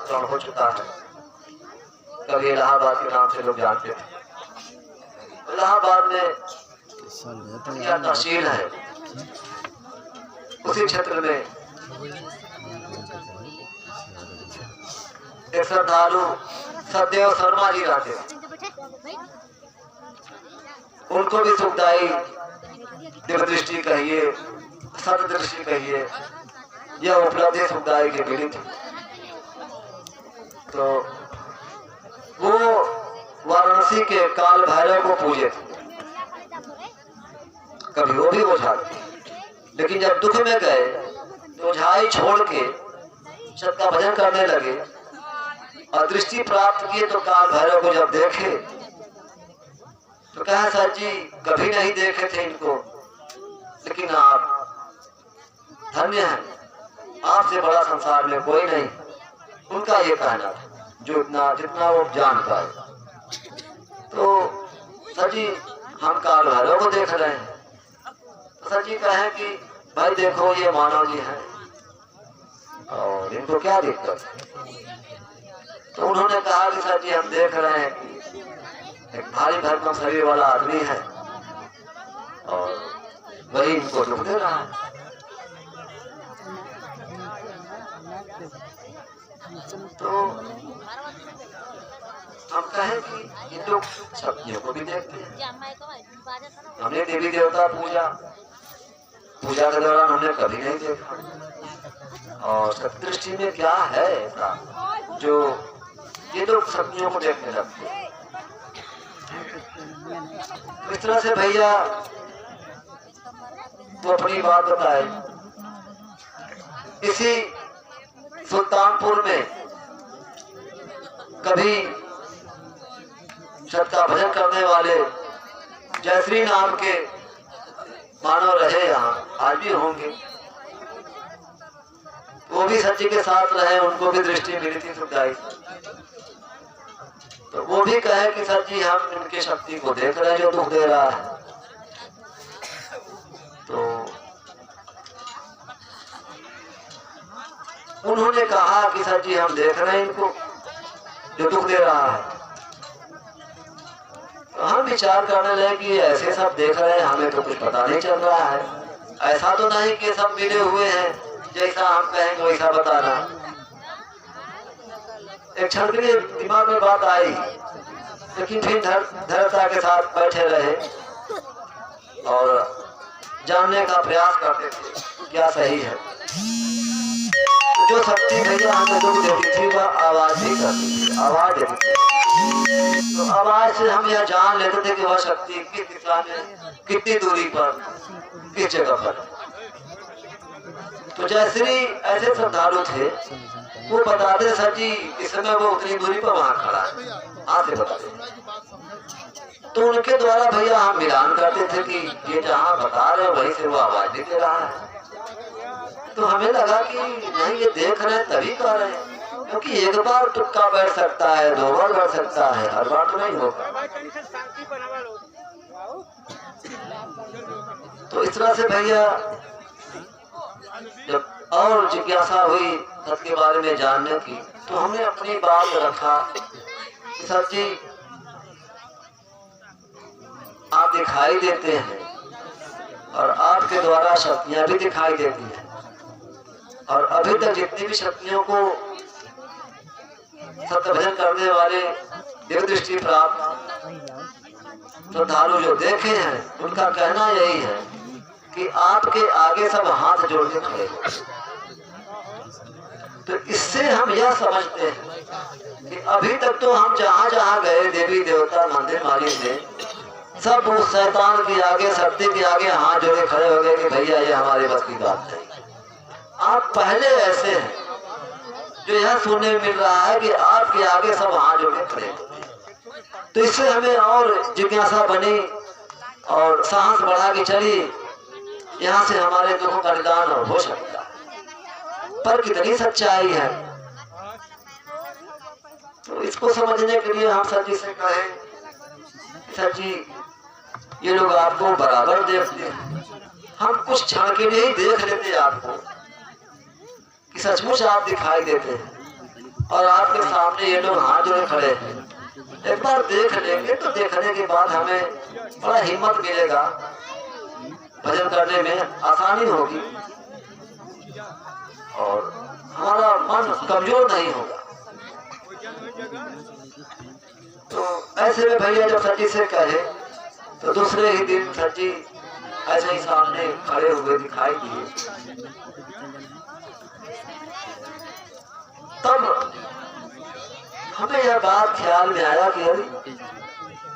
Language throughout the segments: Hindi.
नामकरण हो चुका है। कभी इलाहाबाद के नाम से लोग जानते थे। इलाहाबाद में क्या तहसील है, उसी क्षेत्र में एक श्रद्धालु सदैव शर्मा जी रहते थे। उनको भी सुखदाई दिव्य दृष्टि कहिए, सत दृष्टि कहिए, यह उपलब्धि सुखदाई की मिली थी। तो वो वाराणसी के काल भैरव को पूजे थे। कभी वो भी ओझा थे, लेकिन जब दुख में गए तो ओझाई छोड़ के सत का भजन करने लगे और दृष्टि प्राप्त किए। तो काल भैरव को जब देखे तो कहा, सर जी कभी नहीं देखे थे इनको, लेकिन आप धन्य हैं, आपसे बड़ा संसार में कोई नहीं। उनका ये कहना था, जो जितना वो जान पाए। तो सर जी हम काल भैरव को देख रहे हैं। तो सर जी कहें कि भाई देखो ये मानव जी हैं और इनको क्या दिक्कत है। तो उन्होंने कहा कि सर जी हम देख रहे हैं कि एक भारी भरकम शरीर वाला आदमी है और वही इनको दुख दे रहा है। तो हम कहें कि इन लोग शक्तियों को भी देखते हैं। हमने देवी देवता पूजा के दौरान हमने कभी नहीं देखा। और सत्य दृष्टि में क्या है ऐसा जो ये लोग शक्तियों को देखने लगते हैं। इस तरह से भैया वो अपनी बात बताए। इसी सुल्तानपुर में कभी सत का भजन करने वाले जयश्री नाम के मानव रहे, यहाँ आज भी होंगे। वो भी सच्ची के साथ रहे, उनको भी दृष्टि मिली थी सुखदाई। तो वो भी कहे कि सर जी हम इनकी शक्ति को देख रहे हैं जो दुख दे रहा है। तो उन्होंने कहा कि सर जी हम देख रहे हैं इनको जो दुख दे रहा है। तो हम विचार करने लगे कि ऐसे सब देख रहे हैं, हमें तो कुछ पता नहीं चल रहा है। ऐसा तो नहीं कि सब मिले हुए हैं, जैसा हम कहेंगे वैसा बताना। एक क्षण के लिए दिमाग में बात आई, लेकिन फिर धैर्यता के साथ बैठे रहे और जानने का प्रयास करते थे क्या सही है। जो शक्ति भैया हमें दुख देती थी वह आवाज ही करती थी, आवाज देती थी। तो आवाज से हम यह जान लेते थे कि वह शक्ति किस दिशा में, कितनी दूरी पर, किस जगह पर। तो जयश्री ऐसे श्रद्धालु थे, वो बताते सर जी इस समय वो उतनी दूरी पर वहां खड़ा है, हाथ से बताते। तो उनके द्वारा भैया हम मिलान करते थे कि ये जहाँ बता रहे वहीं से वो आवाज भी दे रहा है। तो हमें लगा कि नहीं ये देख रहे हैं तभी कह रहे हैं, क्योंकि एक बार तुक्का बैठ सकता है, 2 बार बैठ सकता है, हर बार तो नहीं होगा। तो इस तरह से भैया जब और जिज्ञासा हुई सत के बारे में जानने की, तो हमने अपनी बात रखा कि सर जी आप दिखाई देते हैं और आपके द्वारा शक्तियां भी दिखाई देती हैं। और अभी तक जितनी भी शक्तियों को सत्य भजन करने वाले दिव्य दृष्टि प्राप्त श्रद्धालु जो देखे हैं, उनका कहना यही है कि आपके आगे सब हाथ जोड़ के खड़े हो। तो इससे हम यह समझते हैं कि अभी तक तो हम जहां जहां गए देवी देवता मंदिर मालिक ने सब उस शैतान के आगे, शक्ति के आगे हाथ जोड़े खड़े हो गए कि भैया ये हमारे बस की बात नहीं। आप पहले ऐसे हैं जो यह सुनने में मिल रहा है कि आपके आगे सब हाथ जोड़े खड़े। तो इससे हमें और जिज्ञासा बनी और साहस बढ़ा कि चलिए यहाँ से हमारे दुखों का निदान हो सकता। पर कितनी सच्चाई है, तो इसको समझने के लिए हम सर जी से कहें, सर जी ये लोग आपको बराबर देखते हैं, हम कुछ क्षण के लिए ही देख लेते आपको कि सचमुच आप दिखाई देते हैं। और आपके सामने ये लोग हाथ जोड़े खड़े हैं। एक बार देख लेंगे तो देखने के बाद हमें बड़ा हिम्मत मिलेगा, भजन करने में आसानी होगी और हमारा मन कमजोर नहीं होगा। तो ऐसे में भैया जब सर जी से कहे तो दूसरे ही दिन सर जी ऐसे ही सामने खड़े हुए दिखाई दिए। तब हमें यह बात ख्याल में आया कि अरे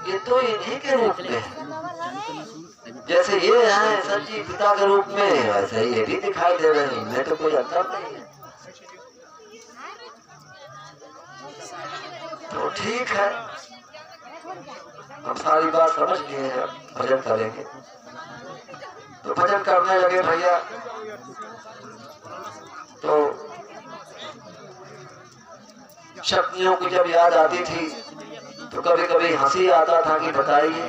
ये तो इन्हीं के रूप में है, जैसे ये हैं सर जी पिता के रूप में, वैसे ये भी दिखाई दे रहे हैं, इनमें तो कोई अंतर नहीं है। तो ठीक है, हम सारी बात समझ लिए हैं, भजन करेंगे। तो भजन करने लगे भैया। तो शक्तियों की जब याद आती थी तो कभी कभी हंसी आता था कि बताइए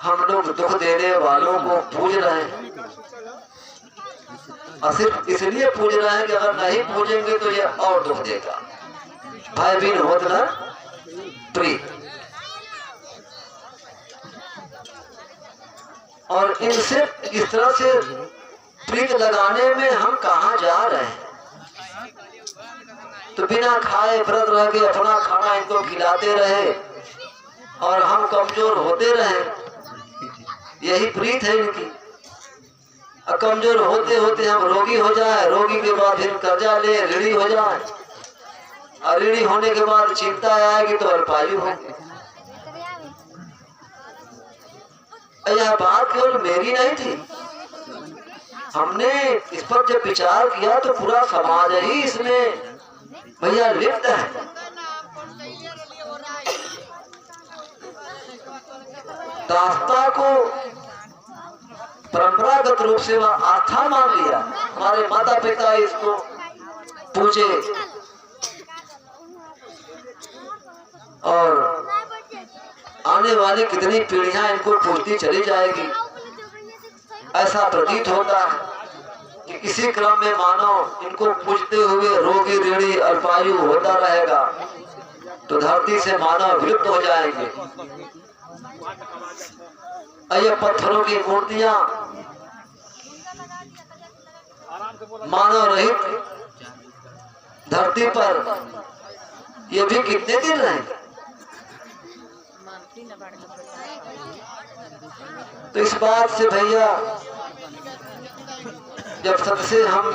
हम लोग दुख देने वालों को पूज रहे हैं और सिर्फ इसलिए पूज रहे हैं कि अगर नहीं पूजेंगे तो ये और दुख देगा। भाई बिन होत न प्रीत, और इनसे इस तरह से प्रीत लगाने में हम कहाँ जा रहे हैं। तो बिना खाए व्रत रह के अपना खाना इनको खिलाते रहे और हम कमजोर होते रहे, यही प्रीत है इनकी। और कमजोर होते होते हम रोगी हो जाए, रोगी के बाद फिर कर्जा ले ऋणी हो जाए, और ऋणी होने के बाद चिंता आएगी तो अल्पायु होगी। यह बात केवल मेरी नहीं थी, हमने इस पर जब विचार किया तो पूरा समाज ही इसमें भैया लिप्त है। दास्ता को परंपरागत रूप से वह आस्था मान लिया, हमारे माता पिता इसको पूजे और आने वाली कितनी पीढ़ियां इनको पूजती चली जाएगी। ऐसा प्रतीत होता है कि इसी क्रम में मानव इनको पूजते हुए रोगी ऋणी अल्पायु होता रहेगा तो धरती से मानव विलुप्त हो जाएंगे। ये पत्थरों की मूर्तियां मानव रहित धरती पर ये भी कितने दिन रहेंगे। तो इस बात से भैया जब सबसे हम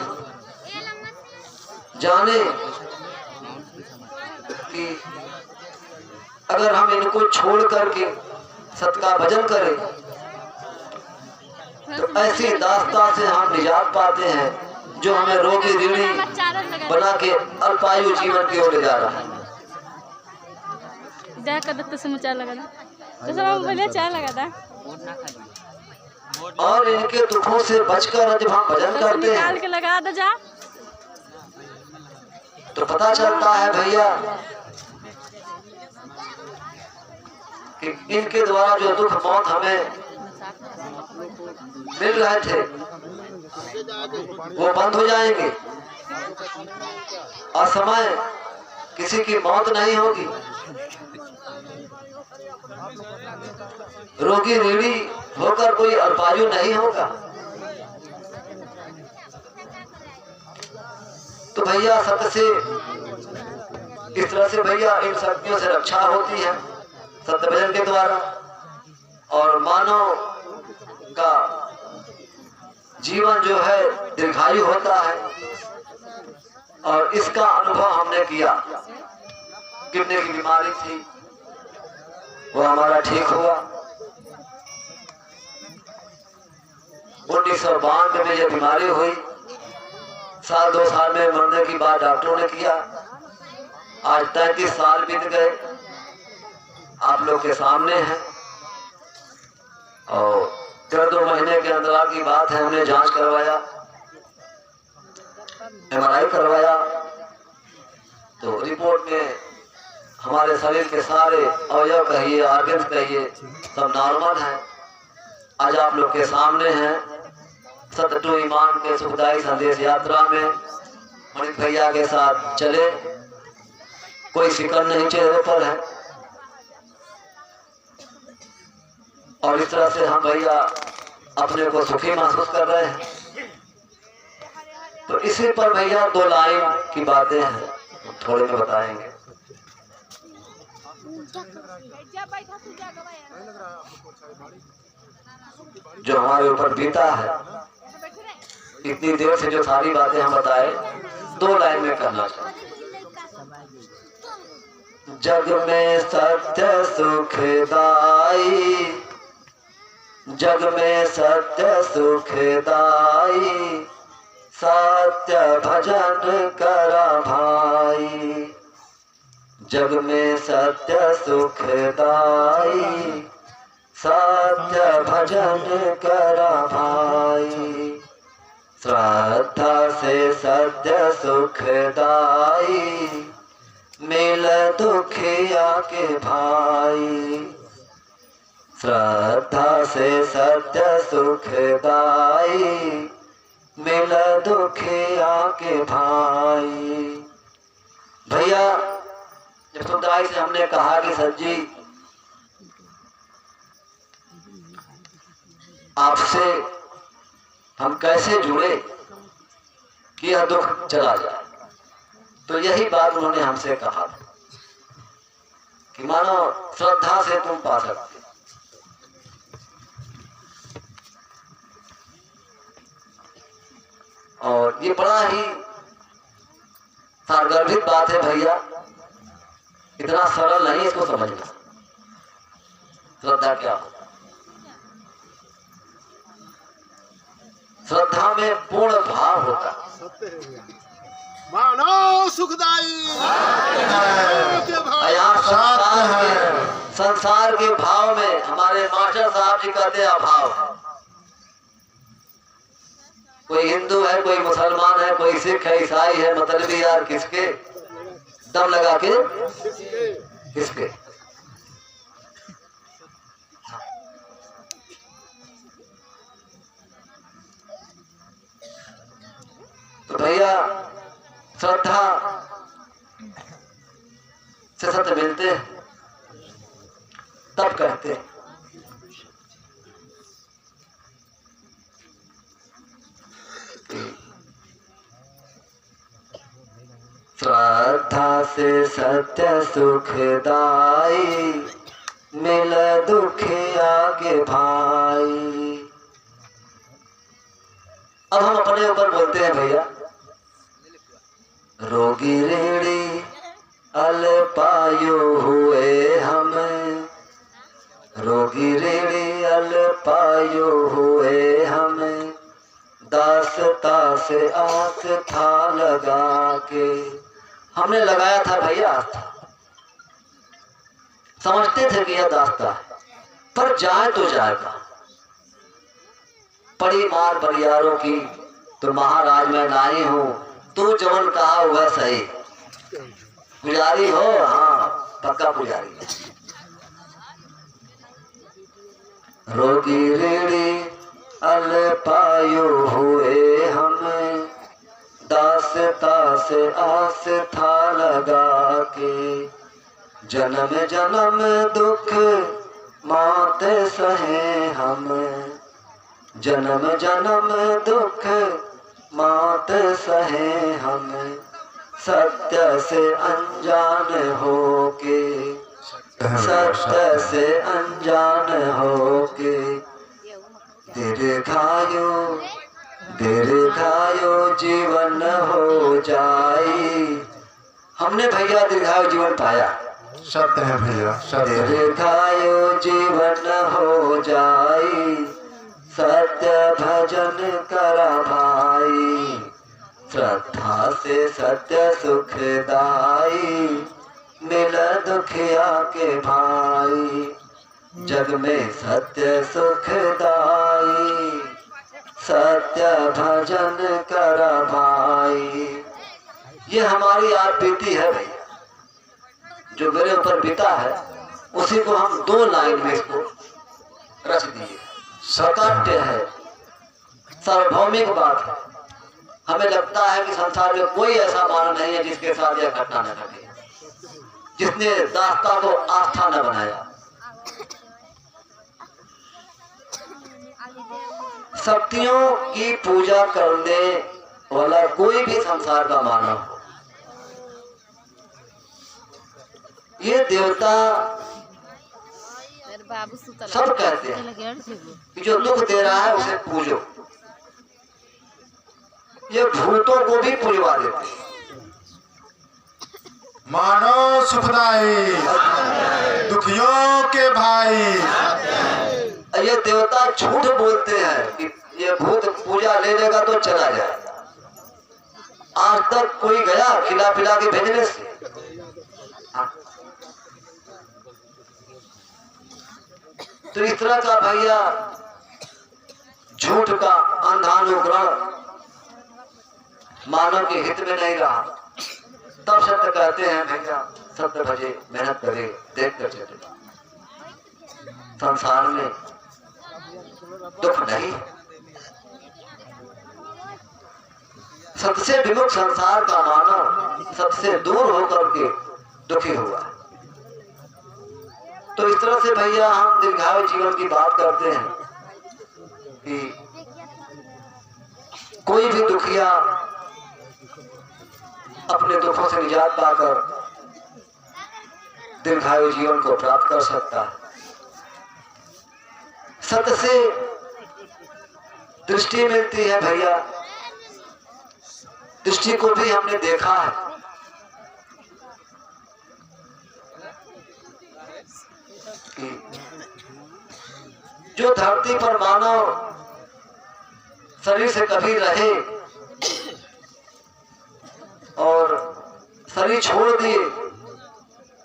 जाने कि अगर हम इनको छोड़ करके सत का भजन करें तो ऐसी दास्ता से हम निजात पाते हैं जो हमें रोगी ऋणी बना के अल्पायु जीवन की ओर ले जा रहा है। और इनके दुखों से बचकर जब हम भजन करते हैं लगा दे जा तो पता चलता है भैया कि इनके द्वारा जो दुख मौत हमें मिल रहे थे वो बंद हो जाएंगे और समय किसी की मौत नहीं होगी। रोगी ऋणी होकर कोई अल्पायु नहीं होगा। तो भैया सत्य से इस तरह से भैया इन शक्तियों से रक्षा होती है सत्य भजन के द्वारा, और मानव का जीवन जो है दीर्घायु होता है। और इसका अनुभव हमने किया, किडनी की बीमारी थी वो हमारा ठीक हुआ। 1992 में यह बीमारी हुई, साल 2 साल में मरने की बात डॉक्टरों ने किया। आज 33 साल बीत गए, आप लोग के सामने हैं। और 2 महीने के अंतराल की बात है, हमने जांच करवाया, MRI करवाया तो रिपोर्ट में हमारे शरीर के सारे अवयव कहिए, ऑर्गन्स कहिए, सब नॉर्मल है। आज आप लोग के सामने हैं सत्य टू ईमान के सुखदायी संदेश यात्रा में पंडित भैया के साथ चले, कोई फिक्र नहीं चेहरे पर है। और इस तरह से हम भैया अपने को सुखी महसूस कर रहे हैं। तो इसी पर भैया 2 लाइन की बातें हैं, थोड़े में बताएंगे। जो हमारे ऊपर बीता है, इतनी देर से जो सारी बातें हम बताए, 2 लाइन में करना चाहते। जग में सत्य सुखदाई, जग में सत्य सुखदाई, सत्य भजन करा भाई। जग में सत्य सुखदाई, सत्य भजन करा भाई। श्रद्धा से सत्य सुखदाई, मिल दुखिया के भाई। श्रद्धा से सत्य सुखदाई, मिल दुखिया के भाई। भैया जब सुखदाई से हमने कहा कि सर जी आपसे हम कैसे जुड़े कि यह दुख चला जाए, तो यही बात उन्होंने हमसे कहा था कि मानो श्रद्धा से तुम पा सकते। और ये बड़ा ही सारगर्भित बात है भैया, इतना सरल नहीं इसको समझना। श्रद्धा क्या होता है? श्रद्धा में पूर्ण भाव होता है। मानो सुखदाई संसार के भाव में हमारे मास्टर साहब जी कहते हैं अभाव। कोई हिंदू है, कोई मुसलमान है, कोई सिख है, ईसाई है, मतलब यार किसके दम लगा के किसके। तो भैया श्रद्धा से सत्य मिलते हैं, तब कहते हैं श्रद्धा से सत्य सुखदाई, मिल दुखिया के भाई। अब हम अपने ऊपर बोलते हैं भैया, रोगी ऋणी अल्पायु हुए हम, रोगी ऋणी अल्पायु हुए हम, दासता से आस था लगा के। हमने लगाया था भैया आस्था, समझते थे कि यह दास्ता है, पर जाए तो जाएगा। पड़ी मार बरियारों की तो महाराज मैं नाई हूं, तू जवन कहा वह सही। पुजारी हो? हाँ, पक्का पुजारी। रोगी ऋणी अल्पायु हुए हम, दासता से आस था लगा के। जन्म जन्म दुख मौत सहे हम, जन्म जन्म दुख मौत सहे हम, सत्य से अनजान होके, सत्य से अनजान होके। दीर्घायु दीर्घायु जीवन हो जाए। हमने भैया दीर्घायु जीवन पाया, सत्य है भैया, दीर्घायु जीवन हो जाए, सत्य भजन करा भाई। श्रद्धा से सत्य सुखदाई, मिल दुखिया के भाई। जग में सत्य सुखदाई, सत्य भजन करा भाई। ये हमारी आज बीती है भैया, जो मेरे ऊपर बीता है, उसी को हम 2 लाइन में इसको रच दिए। सत्य है, सार्वभौमिक बात है, हमें लगता है कि संसार में कोई ऐसा मानव नहीं है जिसके साथ यह घटना न घटे, जिसने दास्तां को आस्था न बनाया। शक्तियों की पूजा करने वाला कोई भी संसार का मानव हो, ये देवता सब कहते हैं कि जो दुख दे रहा है उसे पूजो। ये भूतों को भी पूजवा देते हैं। मानो सुखदाई, दुखियों के भाई। ये देवता झूठ बोलते हैं कि ये भूत पूजा ले लेगा तो चला जाए। आज तक कोई गया खिला पिला के भेजने से? तो इस तरह का भैया झूठ का अंधानुग्रह मानव के हित में नहीं रहा। तब सत्य कहते हैं भैया सत्य भजे मेहनत करे देख कर चले। संसार में दुख नहीं, सत्य से विमुख संसार का मानव सबसे दूर होकर के दुखी हुआ है। तो इस तरह से भैया हम दीर्घायु जीवन की बात करते हैं कि कोई भी दुखिया अपने दुखों से निजात पाकर दीर्घायु जीवन को प्राप्त कर सकता है। सत्य से दृष्टि मिलती है भैया। दृष्टि को भी हमने देखा है कि जो धरती पर मानव शरीर से कभी रहे और शरीर छोड़ दिए,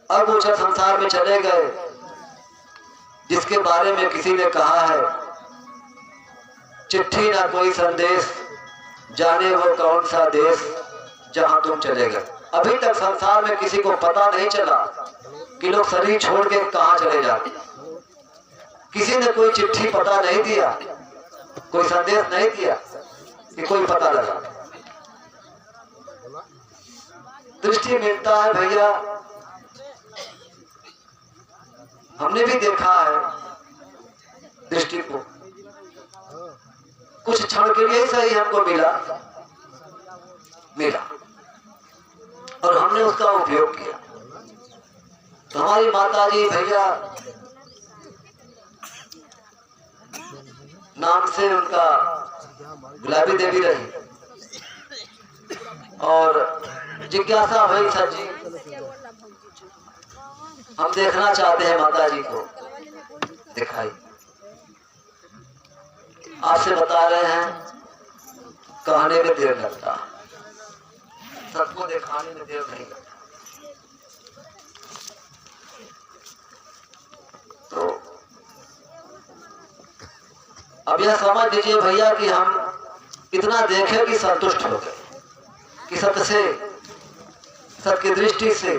अगोचर संसार में चले गए, जिसके बारे में किसी ने कहा है चिट्ठी ना कोई संदेश, जाने वो कौन सा देश जहां तुम चले गए। अभी तक संसार में किसी को पता नहीं चला कि लोग शरीर छोड़ के कहां चले जाते। किसी ने कोई चिट्ठी पता नहीं दिया, कोई संदेश नहीं दिया कि कोई पता लगा। दृष्टि मिलता है भैया। हमने भी देखा है दृष्टि को, कुछ क्षण के लिए सही हमको मिला और हमने उसका उपयोग किया। तो हमारी माता जी भैया नाम से उनका गुलाबी देवी रही और जिज्ञासा हुई सर जी हम देखना चाहते हैं माता जी को। दिखाई आपसे बता रहे हैं कहने में देर लगता, सबको दिखाने में देर नहीं लगता। तो अब यह समझ लीजिए भैया कि हम इतना देखे कि संतुष्ट हो गए कि सत्य से, सत्य की दृष्टि से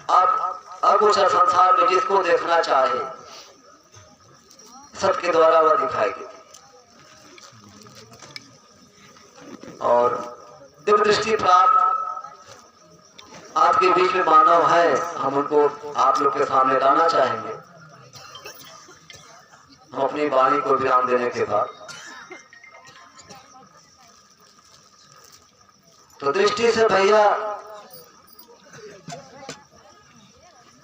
आप अगोचर संसार में जिसको देखना चाहे सत्य के द्वारा वह दिखाई देती। और दिव्य दृष्टि प्राप्त आपके बीच में मानव है, हम उनको आप लोग के सामने लाना चाहेंगे। हम अपनी वाणी को विराम देने के बाद तो दृष्टि से भैया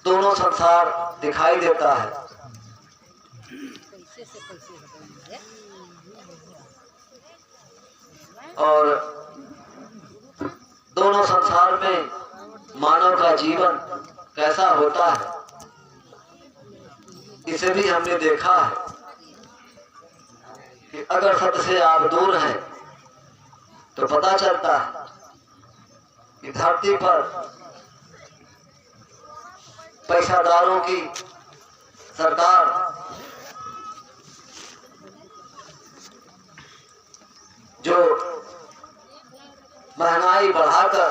दोनों संसार दिखाई देता है। और दोनों संसार में मानव का जीवन कैसा होता है इसे भी हमने देखा है कि अगर सत्य से आप दूर हैं तो पता चलता है कि धरती पर पैसादारों की सरकार जो महंगाई बढ़ाकर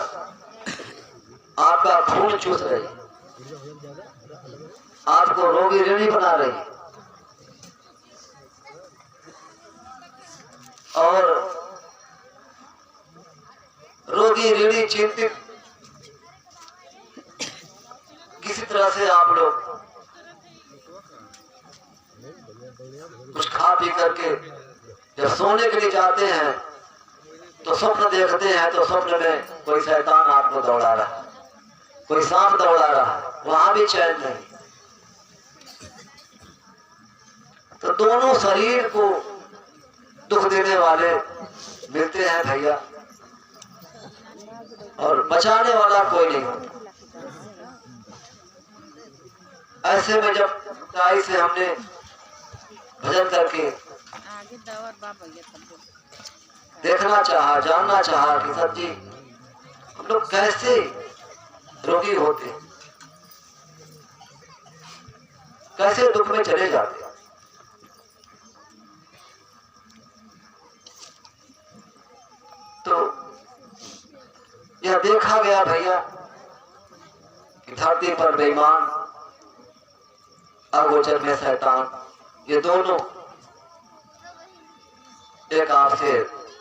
आपका खून चूस रही, आपको रोगी ऋणी बना रही। और रोगी ऋणी चिंतित किसी तरह से आप लोग कुछ खा पी करके जब सोने के लिए जाते हैं तो स्वप्न देखते हैं, तो स्वप्न में कोई शैतान आपको दौड़ा रहा, कोई सांप दौड़ा रहा, वहां भी चैन नहीं। तो दोनों शरीर को दुख देने वाले मिलते हैं भैया, और बचाने वाला कोई नहीं होता। ऐसे में जब ताई से हमने भजन करके देखना चाहा, जानना चाहा कि सर जी हम लोग कैसे रोगी होते, कैसे दुख में चले जाते। तो यह देखा गया भैया कि धरती पर बेईमान, अगोचर में शैतान, ये दोनों एक आपसे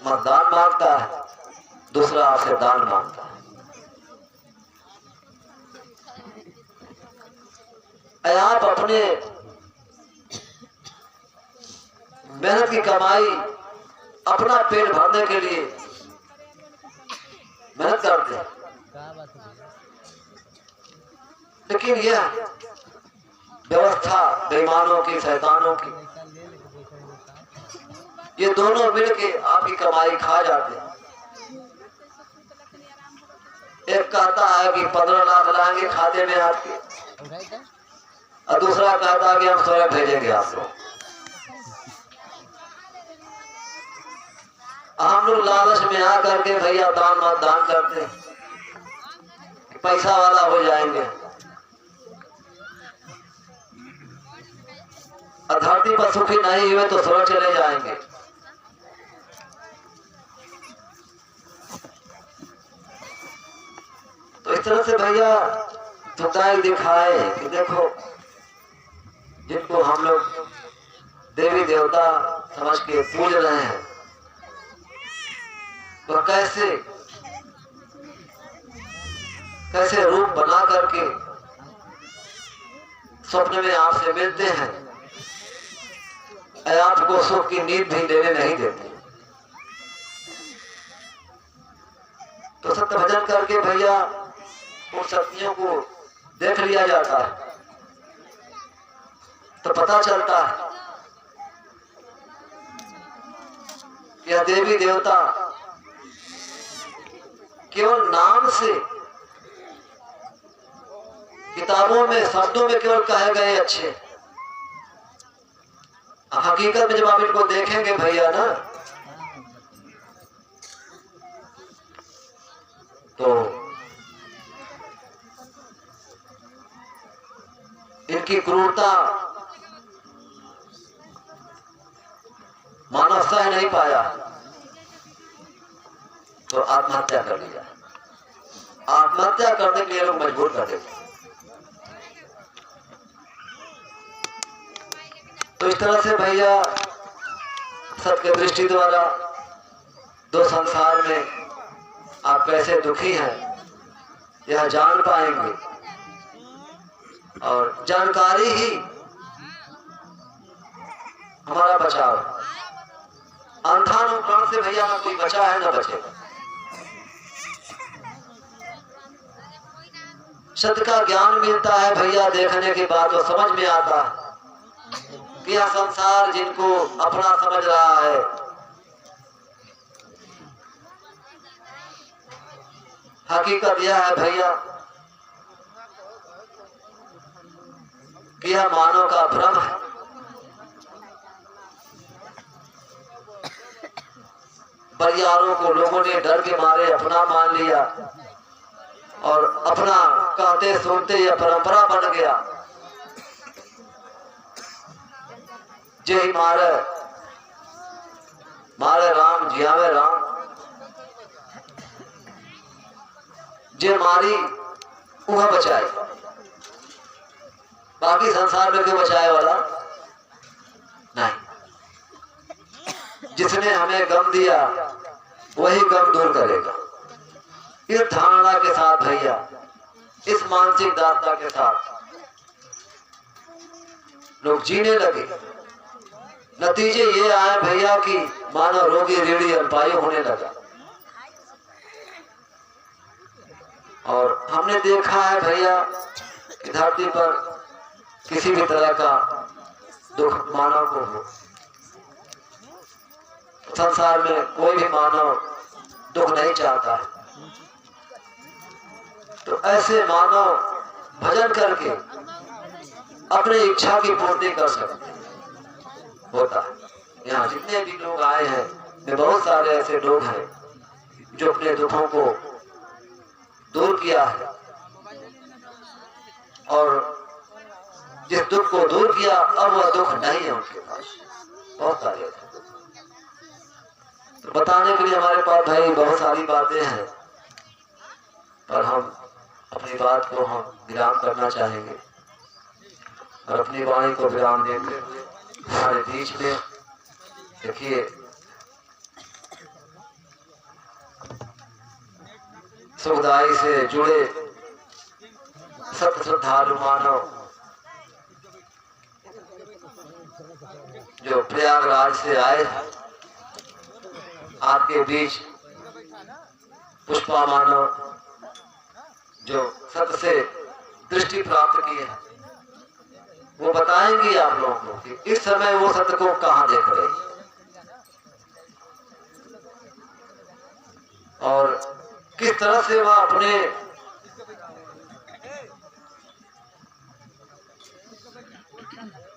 मतदान मांगता है, दूसरा आपसे दान मांगता है। आप अपने मेहनत की कमाई अपना पेट भरने के लिए मेहनत करते हैं, लेकिन यह व्यवस्था बेईमानों की, शैतानों की, ये दोनों मिलके आपकी कमाई खा जाते हैं। एक कहता है कि 15 लाख लाएंगे खाते में आपके, और दूसरा कहता है कि हम स्वर्ग भेजेंगे आप लोग। हम लोग लालच में आकर के भैया दान मत दान करते हैं, पैसा वाला हो जाएंगे, और धरती पर सुखी नहीं हुए तो स्वर्ग चले जाएंगे। तो इस तरह से भैया दुखदायक दिखाए कि देखो, जिनको हम लोग देवी देवता समझ के पूज रहे हैं, तो कैसे कैसे रूप बना करके स्वप्न में आपसे मिलते हैं, आपको सुख की नींद भी लेने नहीं देते। तो सत्य भजन करके भैया उन शक्तियों को देख लिया जाता है, तो पता चलता है यह देवी देवता केवल नाम से, किताबों में, शब्दों में केवल कहे गए अच्छे, हकीकत में जब आप इनको देखेंगे भैया ना, तो इनकी क्रूरता मानव सह नहीं पाया तो आत्महत्या कर लिया। आत्महत्या करने के लिए लोग मजबूर कर देते। तो इस तरह से भैया सत्य दृष्टि द्वारा दो संसार में आप कैसे दुखी हैं यह जान पाएंगे, और जानकारी ही हमारा बचाव। अंधानुकरण से भैया ना कोई बचा है ना बचेगा। सत्य का ज्ञान मिलता है भैया, देखने के बाद तो समझ में आता है कि यह संसार जिनको अपना समझ रहा है, हकीकत यह है भैया कि यह मानव का भ्रम है। परिवारों को लोगों ने डर के मारे अपना मान लिया, और अपना कहते सुनते यह परंपरा बन गया। जय मारे मारे राम जियावे राम, जे मारी वह बचाए, बाकी संसार में क्यों बचाए वाला नहीं। जिस जिसने हमें गम दिया वही गम दूर करेगा। इस धारणा के साथ भैया, इस मानसिक दास्ता के साथ लोग जीने लगे। नतीजे ये आए भैया कि मानव रोगी रीढ़ी अल्पायु होने लगा। और हमने देखा है भैया कि धरती पर किसी भी तरह का दुख मानव को हो, संसार में कोई भी मानव दुख नहीं चाहता है। तो ऐसे मानव भजन करके अपनी इच्छा की पूर्ति कर सकते होता है। यहाँ जितने भी लोग आए हैं वे बहुत सारे ऐसे लोग हैं जो अपने दुखों को दूर किया है, और जिस दुख को दूर किया अब वह दुख नहीं है उनके पास। बहुत सारे तो बताने के लिए हमारे पास भाई बहुत सारी बातें हैं, पर हम अपनी बात को हम विराम करना चाहेंगे और अपनी वाणी को विराम देते हुए हमारे बीच में देखिए सुखदाई से जुड़े सत्य श्रद्धालु मानव जो प्रयागराज से आए हैं, आपके बीच पुष्पा मानव जो सत्य से दृष्टि प्राप्त किए हैं, वो बताएंगे आप लोगों को कि इस समय वो सत्य को कहां देख रहे हैं और किस तरह से वह अपने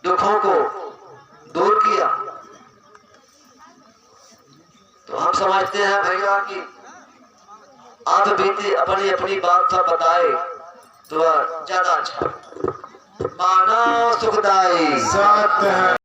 दुखों को दूर किया। तो हम समझते हैं भैया कि आप भी अपनी अपनी बात सब बताए तो ज्यादा अच्छा। मानव सुखदाई सत्य है।